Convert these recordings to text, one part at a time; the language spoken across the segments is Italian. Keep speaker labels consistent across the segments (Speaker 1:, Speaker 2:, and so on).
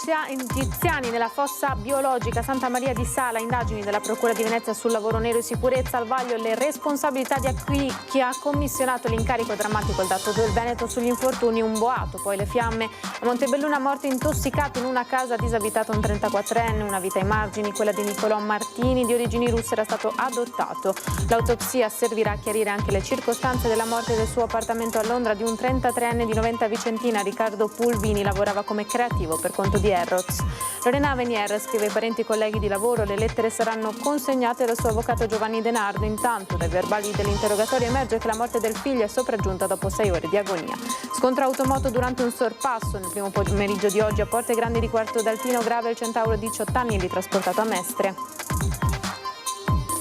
Speaker 1: egiziani nella fossa biologica Santa Maria di Sala, indagini della Procura di Venezia sul lavoro nero e sicurezza, al vaglio le responsabilità di chi ha commissionato l'incarico drammatico, il dato del Veneto sugli infortuni, un boato, poi le fiamme. A Montebelluna morto intossicato in una casa disabitata un 34enne, una vita ai margini, quella di Nicolò Martini, di origini russe, era stato adottato. L'autopsia servirà a chiarire anche le circostanze della morte del suo appartamento a Londra di un 33enne di Noventa Vicentina, Riccardo Pulvini, lavorava come creativo per conto di Harrods. Lorena Venier scrive ai parenti e colleghi di lavoro, le lettere saranno consegnate dal suo avvocato Giovanni Denardo. Intanto dai verbali dell'interrogatorio emerge che la morte del figlio è sopraggiunta dopo 6 ore di agonia. Scontro automoto durante un sorpasso nel primo pomeriggio di oggi a Porte Grandi di Quarto d'Altino, grave il centauro di 18 anni ritrasportato a Mestre.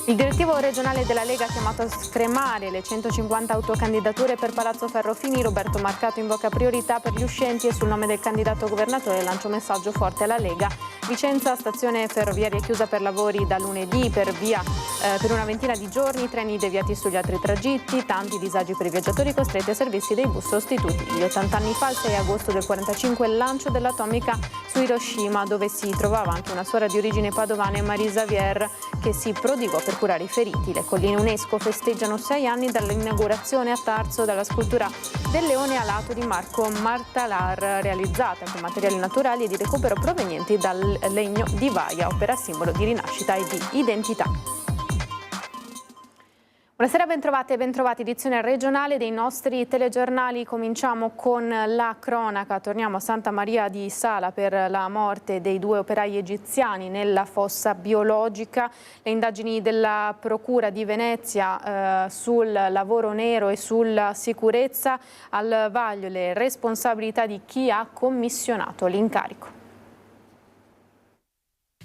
Speaker 1: Il direttivo regionale della Lega ha chiamato a scremare le 150 autocandidature per Palazzo Ferrofini. Roberto Marcato invoca priorità per gli uscenti e sul nome del candidato governatore lancia un messaggio forte alla Lega. Vicenza, stazione ferroviaria chiusa per lavori da lunedì per una ventina di giorni, treni deviati sugli altri tragitti, tanti disagi per i viaggiatori costretti a servirsi dei bus sostituti. Gli 80 anni fa, il 6 agosto del 45, il lancio dell'atomica su Hiroshima, dove si trovava anche una suora di origine padovana, Marie Xavier, che si prodigò per curare i feriti. Le colline UNESCO festeggiano 6 anni dall'inaugurazione a Tarso della scultura del leone alato di Marco Martalar, realizzata con materiali naturali e di recupero provenienti dal legno di vaia, opera simbolo di rinascita e di identità. Buonasera, bentrovate e bentrovati, edizione regionale dei nostri telegiornali. Cominciamo con la cronaca, torniamo a Santa Maria di Sala per la morte dei 2 operai egiziani nella fossa biologica. Le indagini della Procura di Venezia sul lavoro nero e sulla sicurezza, al vaglio le responsabilità di chi ha commissionato l'incarico.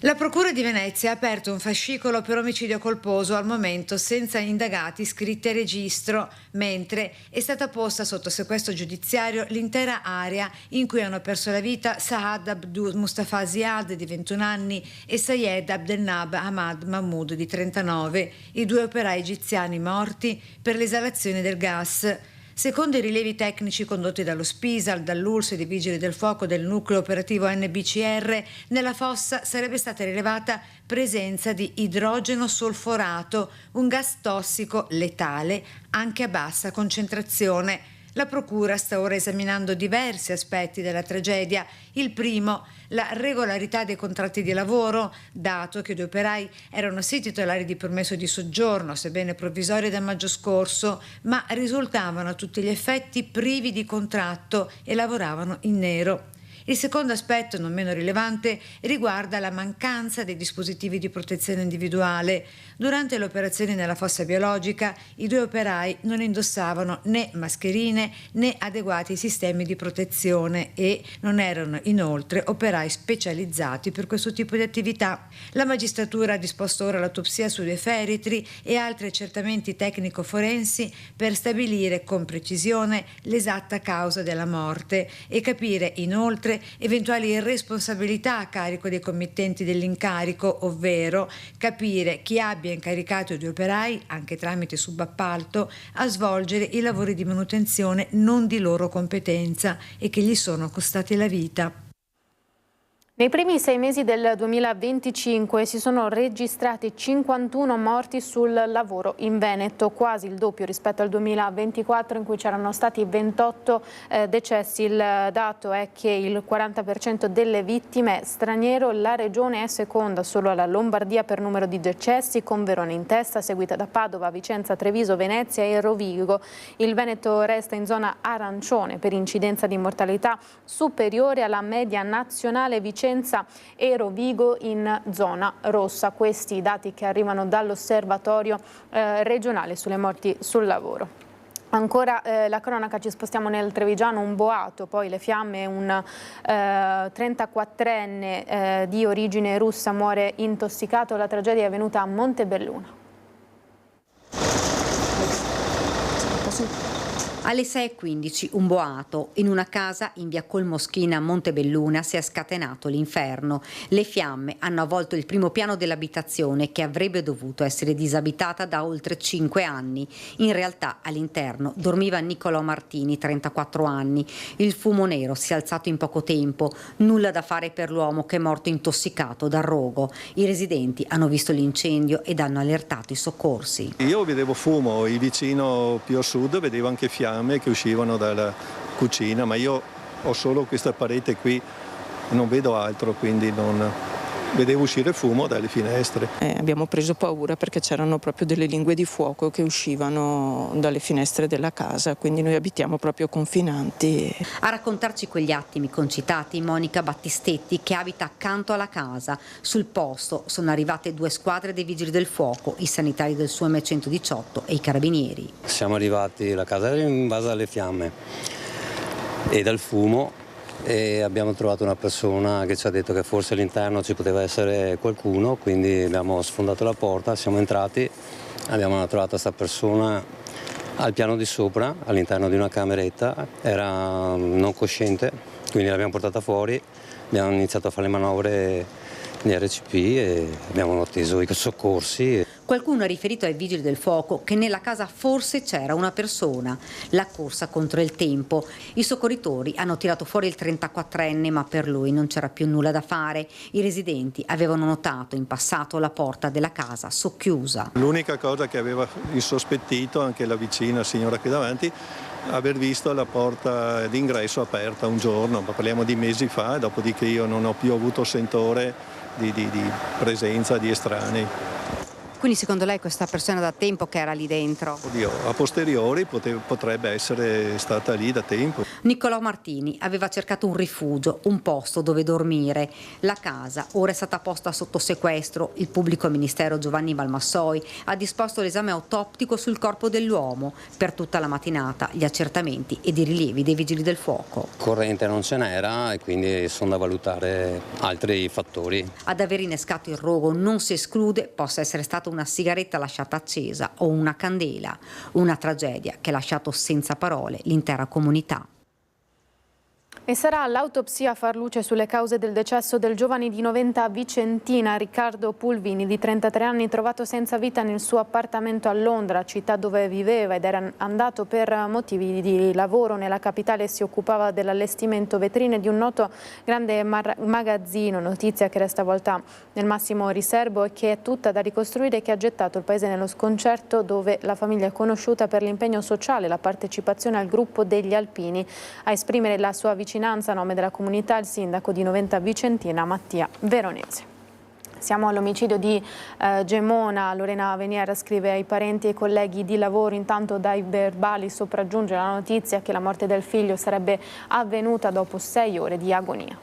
Speaker 2: La Procura di Venezia ha aperto un fascicolo per omicidio colposo, al momento senza indagati iscritti a registro, mentre è stata posta sotto sequestro giudiziario l'intera area in cui hanno perso la vita Saad Abdul Mustafa Ziad di 21 anni e Sayed Abdelnab Ahmad Mahmoud di 39, i 2 operai egiziani morti per l'esalazione del gas. Secondo i rilevi tecnici condotti dallo Spisal, dall'ULSS e dei Vigili del Fuoco del nucleo operativo NBCR, nella fossa sarebbe stata rilevata presenza di idrogeno solforato, un gas tossico letale anche a bassa concentrazione. La Procura sta ora esaminando diversi aspetti della tragedia. Il primo, la regolarità dei contratti di lavoro, dato che i 2 operai erano sì titolari di permesso di soggiorno, sebbene provvisorio dal maggio scorso, ma risultavano a tutti gli effetti privi di contratto e lavoravano in nero. Il secondo aspetto, non meno rilevante, riguarda la mancanza dei dispositivi di protezione individuale. Durante le operazioni nella fossa biologica, i 2 operai non indossavano né mascherine né adeguati sistemi di protezione e non erano inoltre operai specializzati per questo tipo di attività. La magistratura ha disposto ora l'autopsia sui 2 feretri e altri accertamenti tecnico-forensi per stabilire con precisione l'esatta causa della morte e capire inoltre eventuali responsabilità a carico dei committenti dell'incarico, ovvero capire chi abbia incaricato i 2 operai, anche tramite subappalto, a svolgere i lavori di manutenzione non di loro competenza e che gli sono costati la vita.
Speaker 1: Nei primi 6 mesi del 2025 si sono registrati 51 morti sul lavoro in Veneto, quasi il doppio rispetto al 2024 in cui c'erano stati 28 decessi. Il dato è che il 40% delle vittime è straniero, la regione è seconda solo alla Lombardia per numero di decessi, con Verona in testa, seguita da Padova, Vicenza, Treviso, Venezia e Rovigo. Il Veneto resta in zona arancione per incidenza di mortalità superiore alla media nazionale, Vicenza e Rovigo in zona rossa. Questi dati che arrivano dall'osservatorio regionale sulle morti sul lavoro. Ancora la cronaca, ci spostiamo nel Trevigiano, un boato, poi le fiamme, un 34enne di origine russa muore intossicato, la tragedia è avvenuta a Montebelluna.
Speaker 3: Alle 6:15 un boato. In una casa in via Colmoschina a Montebelluna si è scatenato l'inferno. Le fiamme hanno avvolto il primo piano dell'abitazione che avrebbe dovuto essere disabitata da oltre 5 anni. In realtà all'interno dormiva Niccolò Martini, 34 anni. Il fumo nero si è alzato in poco tempo. Nulla da fare per l'uomo che è morto intossicato dal rogo. I residenti hanno visto l'incendio ed hanno allertato i soccorsi.
Speaker 4: Io vedevo fumo, il vicino più a sud vedevo anche fiamme che uscivano dalla cucina, ma io ho solo questa parete qui, non vedo altro, quindi non vedevo uscire fumo dalle finestre.
Speaker 5: Abbiamo preso paura perché c'erano proprio delle lingue di fuoco che uscivano dalle finestre della casa, quindi noi abitiamo proprio confinanti.
Speaker 3: A raccontarci quegli attimi concitati Monica Battistetti, che abita accanto alla casa. Sul posto sono arrivate 2 squadre dei vigili del fuoco, i sanitari del SUAM 118 e i carabinieri.
Speaker 6: Siamo arrivati, la casa era invasa dalle fiamme e dal fumo, e abbiamo trovato una persona che ci ha detto che forse all'interno ci poteva essere qualcuno, quindi abbiamo sfondato la porta, siamo entrati, abbiamo trovato questa persona al piano di sopra, all'interno di una cameretta, era non cosciente, quindi l'abbiamo portata fuori, abbiamo iniziato a fare le manovre di RCP e abbiamo atteso i soccorsi.
Speaker 3: Qualcuno ha riferito ai vigili del fuoco che nella casa forse c'era una persona. La corsa contro il tempo. I soccorritori hanno tirato fuori il 34enne, ma per lui non c'era più nulla da fare. I residenti avevano notato in passato la porta della casa socchiusa.
Speaker 4: L'unica cosa che aveva insospettito anche la vicina signora qui davanti, aver visto la porta d'ingresso aperta un giorno, ma parliamo di mesi fa, dopodiché io non ho più avuto sentore di presenza di estranei.
Speaker 3: Quindi secondo lei questa persona da tempo che era lì dentro?
Speaker 4: Oddio, a posteriori potrebbe essere stata lì da tempo.
Speaker 3: Niccolò Martini aveva cercato un rifugio, un posto dove dormire. La casa ora è stata posta sotto sequestro. Il pubblico ministero Giovanni Valmassoi ha disposto l'esame autoptico sul corpo dell'uomo. Per tutta la mattinata gli accertamenti ed i rilievi dei vigili del fuoco.
Speaker 6: Corrente non ce n'era e quindi sono da valutare altri fattori.
Speaker 3: Ad aver innescato il rogo non si esclude possa essere stata una sigaretta lasciata accesa o una candela. Una tragedia che ha lasciato senza parole l'intera comunità.
Speaker 1: E sarà l'autopsia a far luce sulle cause del decesso del giovane di Noventa Vicentina, Riccardo Pulvini, di 33 anni, trovato senza vita nel suo appartamento a Londra, città dove viveva ed era andato per motivi di lavoro nella capitale. Si occupava dell'allestimento vetrine di un noto grande magazzino, notizia che resta avvolta nel massimo riservo e che è tutta da ricostruire, che ha gettato il paese nello sconcerto, dove la famiglia è conosciuta per l'impegno sociale e la partecipazione al gruppo degli Alpini. A esprimere la sua vicinanza a nome della comunità il sindaco di Noventa Vicentina Mattia Veronesi. Siamo all'omicidio di Gemona. Lorena Venier scrive ai parenti e ai colleghi di lavoro. Intanto dai verbali sopraggiunge la notizia che la morte del figlio sarebbe avvenuta dopo 6 ore di agonia.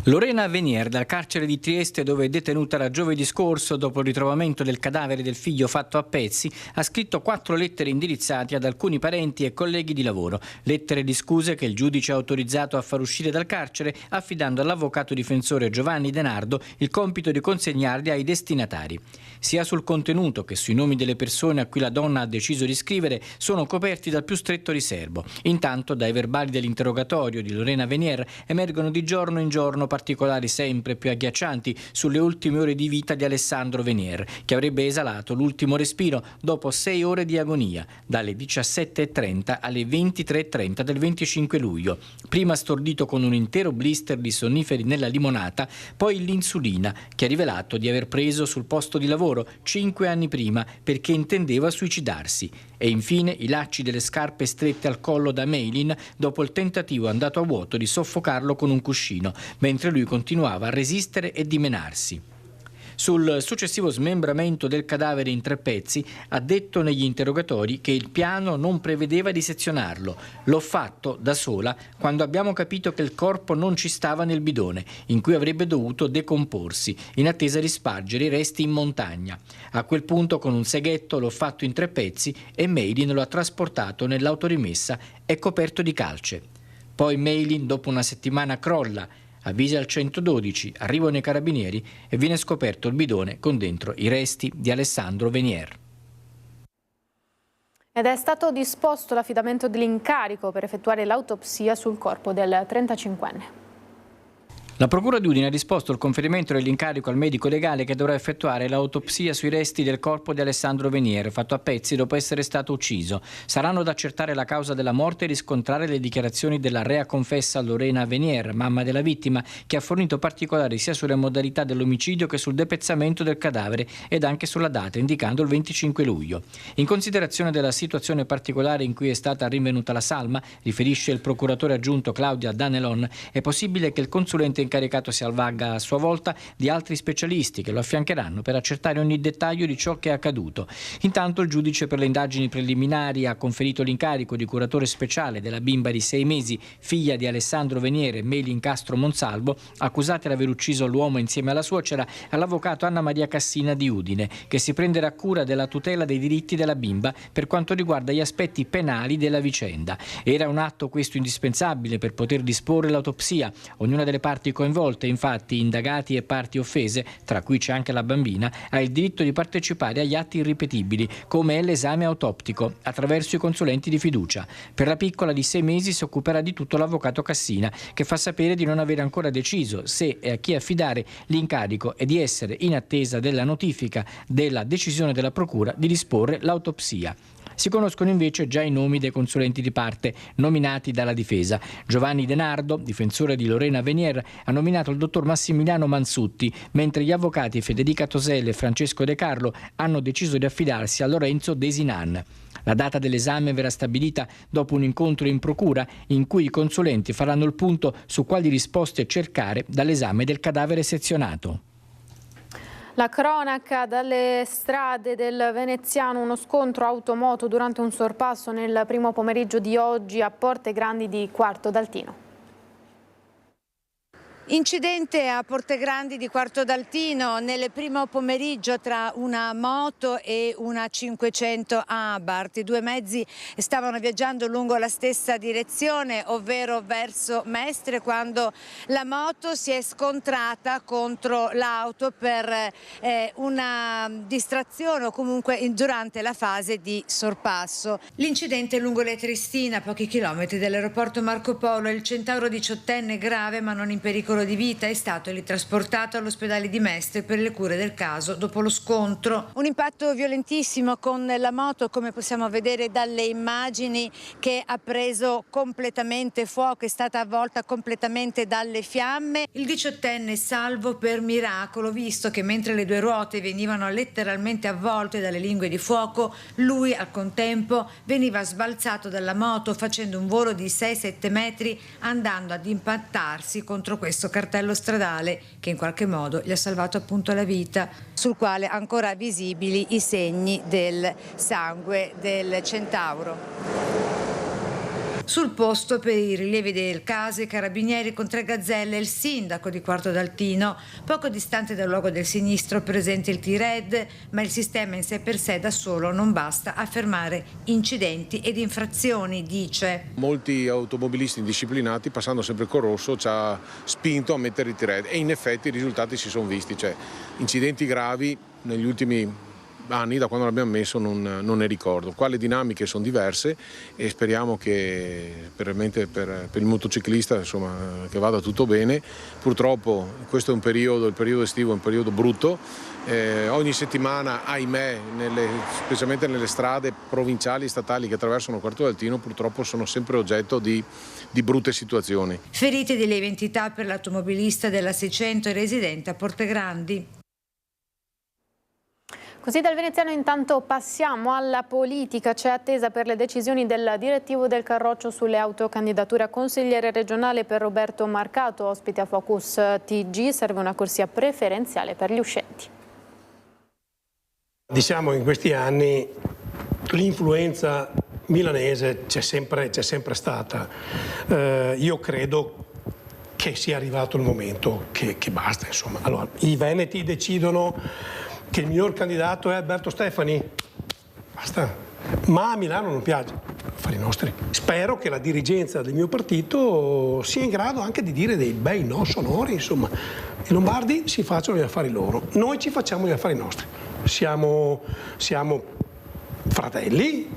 Speaker 7: Lorena Venier, dal carcere di Trieste, dove è detenuta da giovedì scorso dopo il ritrovamento del cadavere del figlio fatto a pezzi, ha scritto 4 lettere indirizzate ad alcuni parenti e colleghi di lavoro. Lettere di scuse che il giudice ha autorizzato a far uscire dal carcere, affidando all'avvocato difensore Giovanni Denardo il compito di consegnarli ai destinatari. Sia sul contenuto che sui nomi delle persone a cui la donna ha deciso di scrivere sono coperti dal più stretto riservo. Intanto, dai verbali dell'interrogatorio di Lorena Venier emergono di giorno in giorno particolari sempre più agghiaccianti sulle ultime ore di vita di Alessandro Venier, che avrebbe esalato l'ultimo respiro dopo 6 ore di agonia, dalle 17:30 alle 23:30 del 25 luglio. Prima stordito con un intero blister di sonniferi nella limonata, poi l'insulina, che ha rivelato di aver preso sul posto di lavoro 5 anni prima perché intendeva suicidarsi. E infine i lacci delle scarpe strette al collo da Meilin dopo il tentativo andato a vuoto di soffocarlo con un cuscino, mentre lui continuava a resistere e dimenarsi. Sul successivo smembramento del cadavere in 3 pezzi ha detto negli interrogatori che il piano non prevedeva di sezionarlo. L'ho fatto da sola quando abbiamo capito che il corpo non ci stava nel bidone, in cui avrebbe dovuto decomporsi, in attesa di spargere i resti in montagna. A quel punto con un seghetto l'ho fatto in 3 pezzi e Meilin lo ha trasportato nell'autorimessa e coperto di calce. Poi Meilin dopo una settimana crolla, avvisa il 112, arrivano i carabinieri e viene scoperto il bidone con dentro i resti di Alessandro Venier.
Speaker 1: Ed è stato disposto l'affidamento dell'incarico per effettuare l'autopsia sul corpo del 35enne.
Speaker 7: La Procura di Udine ha disposto il conferimento dell'incarico al medico legale che dovrà effettuare l'autopsia sui resti del corpo di Alessandro Venier, fatto a pezzi dopo essere stato ucciso. Saranno ad accertare la causa della morte e riscontrare le dichiarazioni della rea confessa Lorena Venier, mamma della vittima, che ha fornito particolari sia sulle modalità dell'omicidio che sul depezzamento del cadavere ed anche sulla data, indicando il 25 luglio. In considerazione della situazione particolare in cui è stata rinvenuta la salma, riferisce il procuratore aggiunto Claudia Danelon, è possibile che il consulente incaricato si avvalga a sua volta di altri specialisti che lo affiancheranno per accertare ogni dettaglio di ciò che è accaduto. Intanto il giudice per le indagini preliminari ha conferito l'incarico di curatore speciale della bimba di 6 mesi, figlia di Alessandro Venier e Meli Incastro Monsalvo, accusati di aver ucciso l'uomo insieme alla suocera, all'avvocato Anna Maria Cassina di Udine, che si prenderà cura della tutela dei diritti della bimba per quanto riguarda gli aspetti penali della vicenda. Era un atto questo indispensabile per poter disporre l'autopsia. Ognuna delle parti coinvolte, infatti, indagati e parti offese, tra cui c'è anche la bambina, ha il diritto di partecipare agli atti irripetibili, come è l'esame autoptico, attraverso i consulenti di fiducia. Per la piccola di 6 mesi si occuperà di tutto l'avvocato Cassina, che fa sapere di non avere ancora deciso se e a chi affidare l'incarico e di essere in attesa della notifica della decisione della Procura di disporre l'autopsia. Si conoscono invece già i nomi dei consulenti di parte nominati dalla difesa. Giovanni De Nardo, difensore di Lorena Venier, ha nominato il dottor Massimiliano Mansutti, mentre gli avvocati Federica Toselli e Francesco De Carlo hanno deciso di affidarsi a Lorenzo Desinan. La data dell'esame verrà stabilita dopo un incontro in procura in cui i consulenti faranno il punto su quali risposte cercare dall'esame del cadavere sezionato.
Speaker 1: La cronaca dalle strade del Veneziano, uno scontro automoto durante un sorpasso nel primo pomeriggio di oggi a Porte Grandi di Quarto d'Altino.
Speaker 2: Incidente a Porte Grandi di Quarto d'Altino nel primo pomeriggio tra una moto e una 500 Abarth. I due mezzi stavano viaggiando lungo la stessa direzione, ovvero verso Mestre, quando la moto si è scontrata contro l'auto per una distrazione o comunque durante la fase di sorpasso. L'incidente è lungo le Tristina, a pochi chilometri dall'aeroporto Marco Polo. Il centauro 18enne grave ma non in pericolo di vita è stato ritrasportato all'ospedale di Mestre per le cure del caso dopo lo scontro. Un impatto violentissimo con la moto, come possiamo vedere dalle immagini, che ha preso completamente fuoco, è stata avvolta completamente dalle fiamme. Il 18enne è salvo per miracolo, visto che mentre le due ruote venivano letteralmente avvolte dalle lingue di fuoco, lui al contempo veniva sbalzato dalla moto facendo un volo di 6-7 metri, andando ad impattarsi contro questo cartello stradale che in qualche modo gli ha salvato appunto la vita, sul quale ancora visibili i segni del sangue del centauro. Sul posto, per i rilievi del caso, i carabinieri con 3 gazzelle e il sindaco di Quarto d'Altino. Poco distante dal luogo del sinistro presente il T-Red, ma il sistema in sé per sé da solo non basta a fermare incidenti ed infrazioni, dice.
Speaker 8: Molti automobilisti indisciplinati, passando sempre col rosso, ci ha spinto a mettere il T-Red e in effetti i risultati si sono visti, cioè incidenti gravi negli ultimi anni, da quando l'abbiamo messo non ne ricordo. Qua le dinamiche sono diverse e speriamo che per il motociclista, insomma, che vada tutto bene. Purtroppo questo è un periodo, il periodo estivo è un periodo brutto, ogni settimana, ahimè, specialmente nelle strade provinciali e statali che attraversano Quarto d'Altino, purtroppo sono sempre oggetto di brutte situazioni.
Speaker 2: Ferite di lieve entità per l'automobilista della 600 e residente a Porte Grandi.
Speaker 1: Così dal Veneziano intanto passiamo alla politica. C'è attesa per le decisioni del direttivo del Carroccio sulle autocandidature a consigliere regionale per Roberto Marcato, ospite a Focus TG. Serve una corsia preferenziale per gli uscenti.
Speaker 9: Diciamo che in questi anni l'influenza milanese c'è sempre stata. Io credo che sia arrivato il momento che basta, insomma. Allora, i veneti decidono che il miglior candidato è Alberto Stefani, basta, ma a Milano non piace, affari nostri. Spero che la dirigenza del mio partito sia in grado anche di dire dei bei no sonori, insomma. I lombardi si facciano gli affari loro, noi ci facciamo gli affari nostri. Siamo fratelli,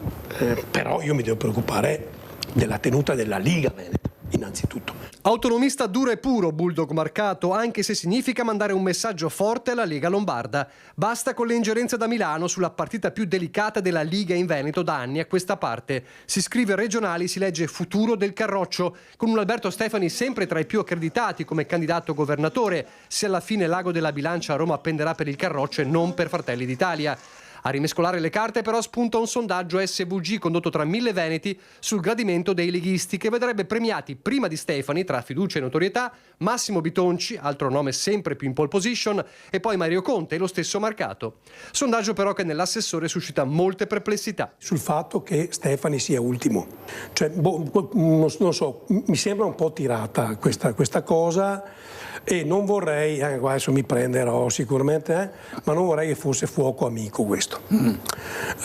Speaker 9: però io mi devo preoccupare della tenuta della Liga Veneta, innanzitutto.
Speaker 10: Autonomista duro e puro, Bulldog Marcato, anche se significa mandare un messaggio forte alla Lega Lombarda. Basta con le ingerenze da Milano sulla partita più delicata della Liga in Veneto da anni a questa parte. Si scrive regionali, si legge futuro del Carroccio, con un Alberto Stefani sempre tra i più accreditati come candidato governatore, se alla fine l'ago della bilancia a Roma penderà per il Carroccio e non per Fratelli d'Italia. A rimescolare le carte però spunta un sondaggio SVG condotto tra 1000 veneti sul gradimento dei leghisti, che vedrebbe premiati prima di Stefani, tra fiducia e notorietà, Massimo Bitonci, altro nome sempre più in pole position, e poi Mario Conte e lo stesso Marcato. Sondaggio però che nell'assessore suscita molte perplessità.
Speaker 9: Sul fatto che Stefani sia ultimo, cioè, non so, mi sembra un po' tirata questa cosa. E non vorrei, adesso mi prenderò sicuramente, ma non vorrei che fosse fuoco amico questo.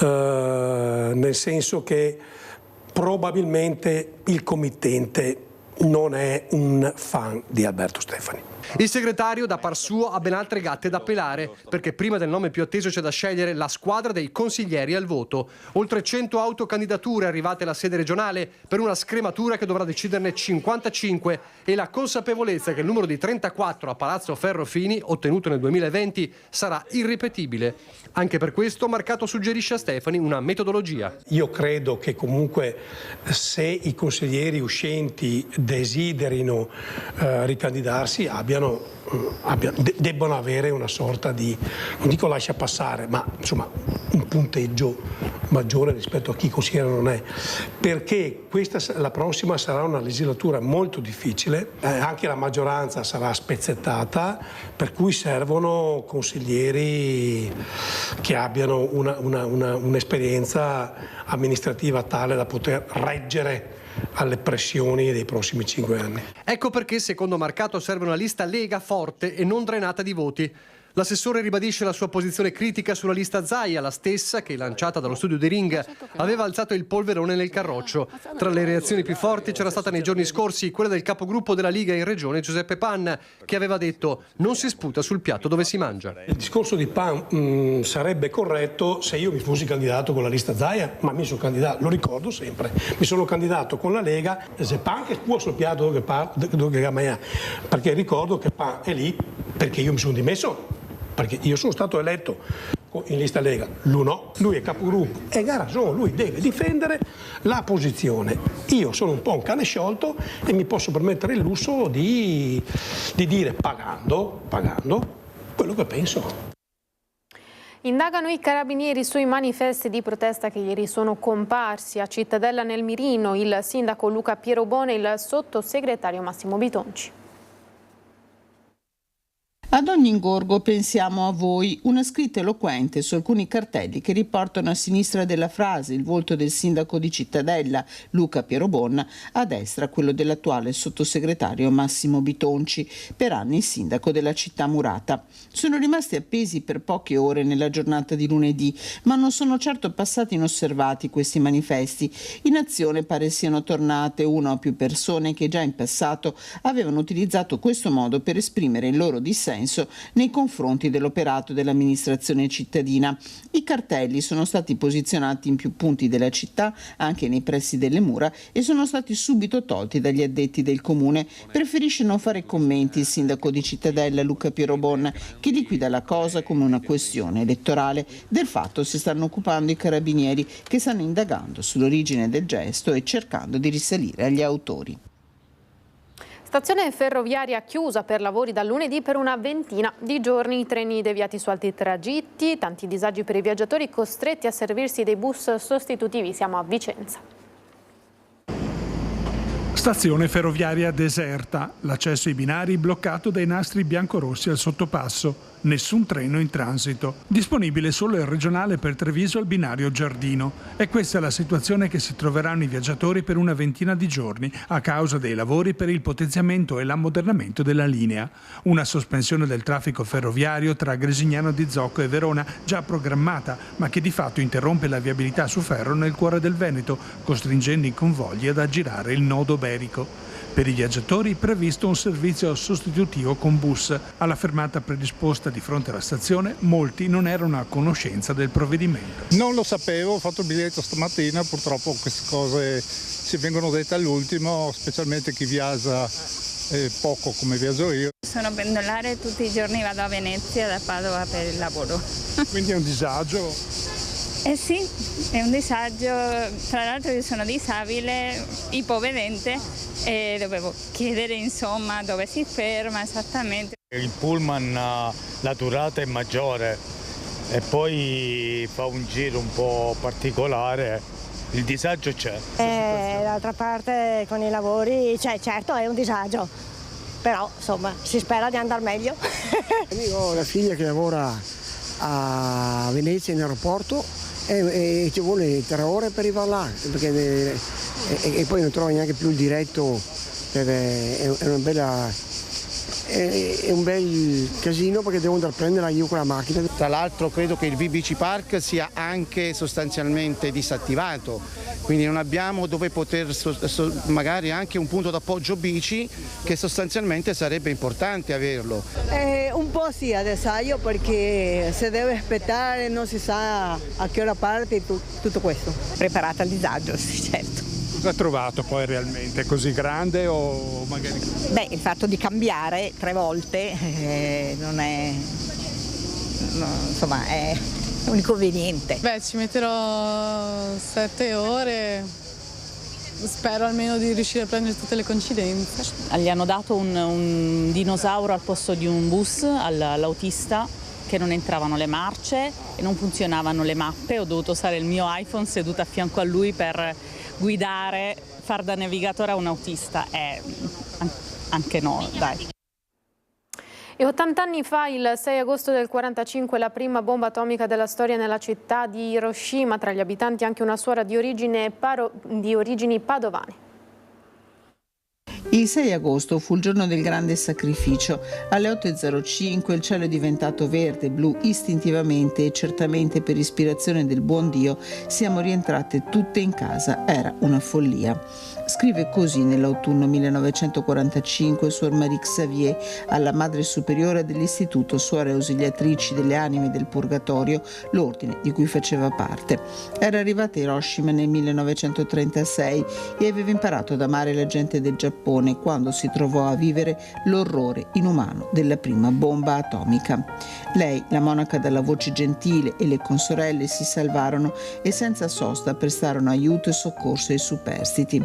Speaker 9: Nel senso che probabilmente il committente non è un fan di Alberto Stefani.
Speaker 10: Il segretario da par suo ha ben altre gatte da pelare, perché prima del nome più atteso c'è da scegliere la squadra dei consiglieri al voto. Oltre 100 autocandidature arrivate alla sede regionale per una scrematura che dovrà deciderne 55 e la consapevolezza che il numero di 34 a Palazzo Ferrofini, ottenuto nel 2020, sarà irripetibile. Anche per questo Marcato suggerisce a Stefani una metodologia.
Speaker 9: Io credo che comunque se i consiglieri uscenti desiderino ricandidarsi debbano avere una sorta di, non dico lascia passare, ma insomma un punteggio maggiore rispetto a chi consigliere non è, perché la prossima sarà una legislatura molto difficile, anche la maggioranza sarà spezzettata, per cui servono consiglieri che abbiano un'esperienza amministrativa tale da poter reggere alle pressioni dei prossimi 5 anni.
Speaker 10: Ecco perché secondo Marcato serve una lista Lega forte e non drenata di voti. L'assessore ribadisce la sua posizione critica sulla lista Zaia, la stessa che, lanciata dallo studio di Ring, aveva alzato il polverone nel Carroccio. Tra le reazioni più forti c'era stata nei giorni scorsi quella del capogruppo della Liga in regione, Giuseppe Pan, che aveva detto: non si sputa sul piatto dove si mangia.
Speaker 9: Il discorso di Pan sarebbe corretto se io mi fossi candidato con la lista Zaia, ma mi sono candidato, lo ricordo sempre, mi sono candidato con la Lega, se Pan che sputa sul piatto dove gamma, perché ricordo che Pan è lì perché io mi sono dimesso, perché io sono stato eletto in lista Lega, lui è capogruppo e ha ragione, lui deve difendere la posizione. Io sono un po' un cane sciolto e mi posso permettere il lusso di dire pagando quello che penso.
Speaker 1: Indagano i carabinieri sui manifesti di protesta che ieri sono comparsi a Cittadella nel Mirino, il sindaco Luca Pierobone e il sottosegretario Massimo Bitonci.
Speaker 11: Ad ogni ingorgo pensiamo a voi, una scritta eloquente su alcuni cartelli che riportano a sinistra della frase il volto del sindaco di Cittadella, Luca Pierobon, a destra quello dell'attuale sottosegretario Massimo Bitonci, per anni sindaco della città murata. Sono rimasti appesi per poche ore nella giornata di lunedì, ma non sono certo passati inosservati questi manifesti. In azione pare siano tornate una o più persone che già in passato avevano utilizzato questo modo per esprimere il loro dissenso nei confronti dell'operato dell'amministrazione cittadina. I cartelli sono stati posizionati in più punti della città, anche nei pressi delle mura, e sono stati subito tolti dagli addetti del comune. Preferisce non fare commenti il sindaco di Cittadella Luca Pierobon, che liquida la cosa come una questione elettorale. Del fatto si stanno occupando i carabinieri, che stanno indagando sull'origine del gesto e cercando di risalire agli autori.
Speaker 1: Stazione ferroviaria chiusa per lavori da lunedì per una ventina di giorni, i treni deviati su altri tragitti, tanti disagi per i viaggiatori costretti a servirsi dei bus sostitutivi. Siamo a Vicenza.
Speaker 12: Stazione ferroviaria deserta, l'accesso ai binari bloccato dai nastri biancorossi al sottopasso, nessun treno in transito. Disponibile solo il regionale per Treviso al binario Giardino. E questa è la situazione che si troveranno i viaggiatori per una ventina di giorni a causa dei lavori per il potenziamento e l'ammodernamento della linea. Una sospensione del traffico ferroviario tra Gresignano di Zocco e Verona già programmata, ma che di fatto interrompe la viabilità su ferro nel cuore del Veneto, costringendo i convogli ad aggirare il nodo berico. Per i viaggiatori previsto un servizio sostitutivo con bus. Alla fermata predisposta di fronte alla stazione molti non erano a conoscenza del provvedimento.
Speaker 13: Non lo sapevo, ho fatto il biglietto stamattina, purtroppo queste cose si vengono dette all'ultimo, specialmente chi viaggia poco come viaggio io.
Speaker 14: Sono pendolare, tutti i giorni vado a Venezia da Padova per il lavoro.
Speaker 12: Quindi è un disagio?
Speaker 14: Sì, è un disagio. Tra l'altro io sono disabile, ipovedente e dovevo chiedere insomma dove si ferma esattamente.
Speaker 15: Il pullman la durata è maggiore e poi fa un giro un po' particolare. Il disagio c'è.
Speaker 16: D'altra parte con i lavori, certo è un disagio, però insomma si spera di andare meglio.
Speaker 17: Io ho una figlia che lavora a Venezia in aeroporto e ci vuole 3 ore per arrivare là, e poi non trova neanche più il diretto, è un bel casino perché devo andare a prenderla io con la macchina.
Speaker 18: Tra l'altro credo che il VBC Park sia anche sostanzialmente disattivato, quindi non abbiamo dove poter magari anche un punto d'appoggio bici che sostanzialmente sarebbe importante averlo.
Speaker 19: Un po' sì adesso perché se deve aspettare non si sa a che ora parte tutto questo.
Speaker 20: Preparata al disagio, sì, certo.
Speaker 12: Cosa ha trovato poi realmente? È così grande o magari?
Speaker 20: Beh, il fatto di cambiare 3 volte non è, insomma, è un inconveniente.
Speaker 21: Beh, ci metterò 7 ore, spero almeno di riuscire a prendere tutte le coincidenze.
Speaker 22: Gli hanno dato un dinosauro al posto di un bus all'autista, che non entravano le marce e non funzionavano le mappe. Ho dovuto usare il mio iPhone seduta a fianco a lui per guidare, far da navigatore a un autista. Anche no, dai.
Speaker 1: E 80 anni fa, il 6 agosto del 1945, la prima bomba atomica della storia nella città di Hiroshima, tra gli abitanti anche una suora di origini padovane.
Speaker 11: Il 6 agosto fu il giorno del grande sacrificio. Alle 8.05 il cielo è diventato verde, blu istintivamente e certamente per ispirazione del buon Dio siamo rientrate tutte in casa. Era una follia. Scrive così nell'autunno 1945 Suor Marie Xavier alla Madre Superiore dell'Istituto Suore Ausiliatrici delle Anime del Purgatorio, l'ordine di cui faceva parte. Era arrivata a Hiroshima nel 1936 e aveva imparato ad amare la gente del Giappone quando si trovò a vivere l'orrore inumano della prima bomba atomica. Lei, la monaca dalla voce gentile e le consorelle si salvarono e senza sosta prestarono aiuto e soccorso ai superstiti.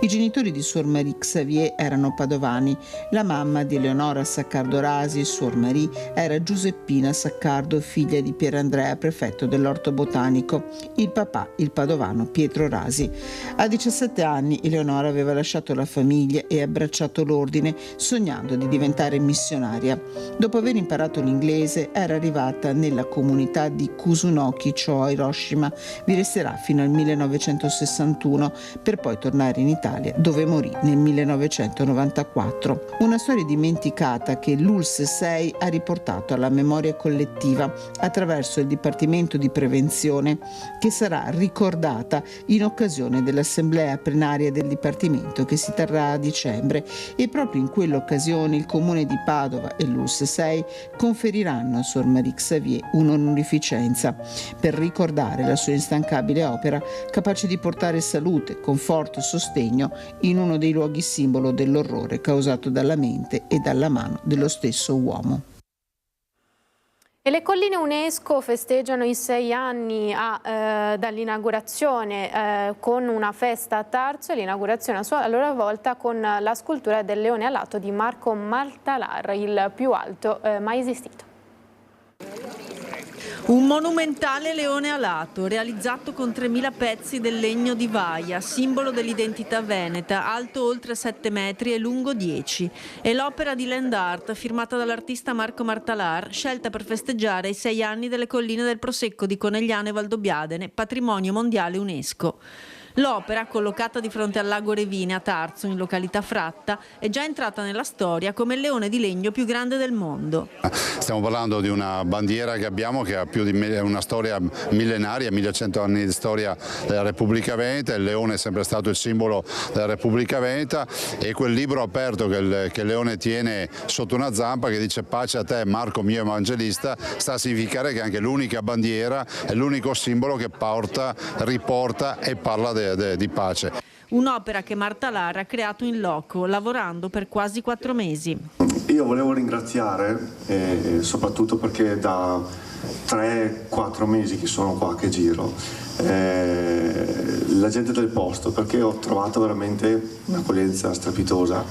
Speaker 11: I genitori di Suor Marie Xavier erano padovani. La mamma di Eleonora Saccardo Rasi, Suor Marie, era Giuseppina Saccardo, figlia di Pierandrea, prefetto dell'Orto Botanico. Il papà, il padovano Pietro Rasi. A 17 anni Eleonora aveva lasciato la famiglia e abbracciato l'ordine, sognando di diventare missionaria. Dopo aver imparato l'inglese, era arrivata nella comunità di Kusunoki-cho a Hiroshima. Vi resterà fino al 1961 per poi tornare in Italia, dove morì nel 1994. Una storia dimenticata che l'ULSS 6 ha riportato alla memoria collettiva attraverso il Dipartimento di Prevenzione, che sarà ricordata in occasione dell'assemblea plenaria del Dipartimento che si terrà a dicembre, e proprio in quell'occasione il Comune di Padova e l'ULSS 6 conferiranno a Suor Marie Xavier un'onorificenza per ricordare la sua instancabile opera, capace di portare salute, conforto e sostegno in uno dei luoghi simbolo dell'orrore causato dalla mente e dalla mano dello stesso uomo.
Speaker 1: E le colline UNESCO festeggiano i 6 anni dall'inaugurazione con una festa a Tarso, e l'inaugurazione a loro volta con la scultura del leone alato di Marco Martalar, il più alto mai esistito.
Speaker 23: Un monumentale leone alato, realizzato con 3.000 pezzi del legno di vaia, simbolo dell'identità veneta, alto oltre 7 metri e lungo 10. È l'opera di land art firmata dall'artista Marco Martalar, scelta per festeggiare i 6 anni delle colline del Prosecco di Conegliano e Valdobbiadene, patrimonio mondiale UNESCO. L'opera, collocata di fronte al lago Revine a Tarzo, in località Fratta, è già entrata nella storia come il leone di legno più grande del mondo.
Speaker 4: Stiamo parlando di una bandiera che abbiamo che ha più di una storia millenaria, 1100 anni di storia della Repubblica Veneta. Il leone è sempre stato il simbolo della Repubblica Veneta, e quel libro aperto che il leone tiene sotto una zampa, che dice pace a te Marco mio evangelista, sta a significare che anche l'unica bandiera è l'unico simbolo che porta, riporta e parla di pace.
Speaker 23: Un'opera che Marta Lara ha creato in loco, lavorando per quasi 4 mesi.
Speaker 5: Io volevo ringraziare, soprattutto perché da 3-4 mesi che sono qua, che giro, la gente del posto, perché ho trovato veramente un'accoglienza strepitosa.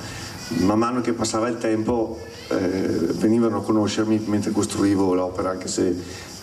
Speaker 5: Man mano che passava il tempo venivano a conoscermi mentre costruivo l'opera, anche se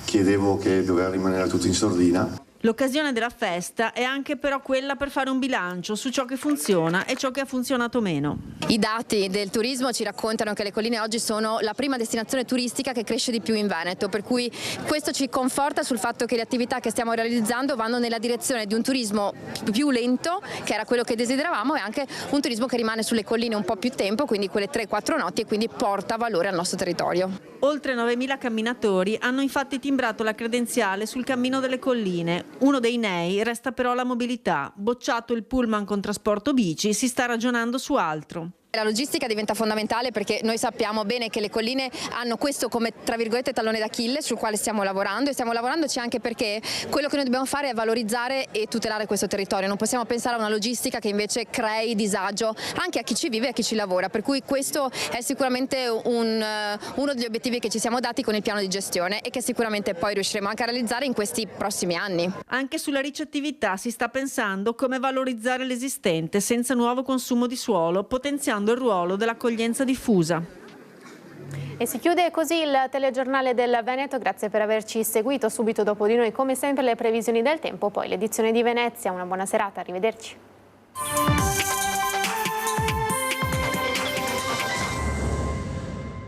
Speaker 5: chiedevo che doveva rimanere tutto in sordina.
Speaker 23: L'occasione della festa è anche però quella per fare un bilancio su ciò che funziona e ciò che ha funzionato meno.
Speaker 6: I dati del turismo ci raccontano che le colline oggi sono la prima destinazione turistica che cresce di più in Veneto, per cui questo ci conforta sul fatto che le attività che stiamo realizzando vanno nella direzione di un turismo più lento, che era quello che desideravamo, e anche un turismo che rimane sulle colline un po' più tempo, quindi quelle 3-4 notti, e quindi porta valore al nostro territorio.
Speaker 23: Oltre 9.000 camminatori hanno infatti timbrato la credenziale sul cammino delle colline. Uno dei nei resta però la mobilità. Bocciato il pullman con trasporto bici, si sta ragionando su altro.
Speaker 6: La logistica diventa fondamentale, perché noi sappiamo bene che le colline hanno questo come, tra virgolette, tallone d'Achille sul quale stiamo lavorando, e stiamo lavorandoci anche perché quello che noi dobbiamo fare è valorizzare e tutelare questo territorio. Non possiamo pensare a una logistica che invece crei disagio anche a chi ci vive e a chi ci lavora, per cui questo è sicuramente uno degli obiettivi che ci siamo dati con il piano di gestione e che sicuramente poi riusciremo anche a realizzare in questi prossimi anni.
Speaker 23: Anche sulla ricettività si sta pensando come valorizzare l'esistente senza nuovo consumo di suolo, potenziando il ruolo dell'accoglienza diffusa.
Speaker 1: E si chiude così il telegiornale del Veneto. Grazie per averci seguito. Subito dopo di noi, come sempre, le previsioni del tempo, poi l'edizione di Venezia. Una buona serata, arrivederci.